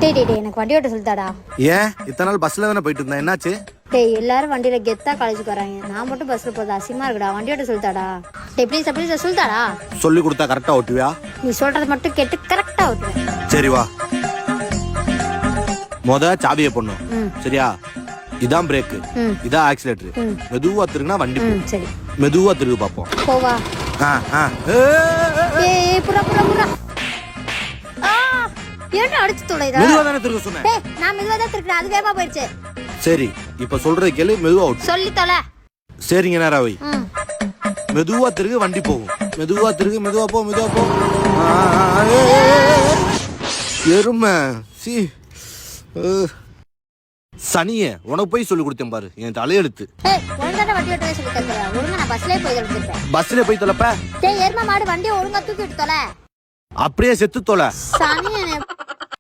டேய் எனக்கு வண்டி ஓட்ட சொல்லிட்டாடா. ஏன் இத்தனை நாள் பஸ்ல தானே போயிட்டு இருந்தேன், என்னாச்சு? டேய் எல்லாரும் வண்டியில கெத்தா காலேஜுக்கு வராங்க, நான் மட்டும் பஸ்ல போறது அசிங்கமா இருக்குடா. வண்டி ஓட்ட சொல்லிட்டாடா. டேய் ப்ளீஸ் சொல்லிட்டாடா. சொல்லி கொடுத்தா கரெக்டா ஓட்டுவியா? நீ சொல்றது மட்டும் கேட்டு கரெக்டா ஓட்டுவேன். சரி வா. சாவியை பண்ணும். சரியா? இதான் பிரேக், இதான் ஆக்சிலேட்டர். மெதுவா திருகுனா வண்டி போகும். சரி மெதுவா திருகு பாப்போம். போவா. ஏய் புறா என்ன அடிச்சு தொலைடா. மெதுவா தானே திருக சொன்னேன். டேய் நான் மெதுவா தான் திருக்குறேன், அது வேகமா போயிடுச்சு. சரி இப்ப சொல்றது கேளு, மெதுவா ஓட்டு. சொல்லி தொலை. சரிங்க நேராவை. மெதுவா திருகு வண்டி போகும். மெதுவா திருகு, மெதுவா போ. எருமை சி சனியே, உனக்கு போய் சொல்லி கொடுத்தேன் பாரு, என் தலையெழுத்து. ஏய் ஒழுங்கா வண்டி ஓட்டவே சொல்லி தரேன். ஒழுங்கா நான் பஸ்லயே போய் எடுத்துட்டேன். பஸ்ல போய் தொலைப்ப. டேய் எருமை மாடு வண்டியை ஒழுங்கா தூக்கி விட்டு தொலை. அப்படியே செத்து தொலை. சனியே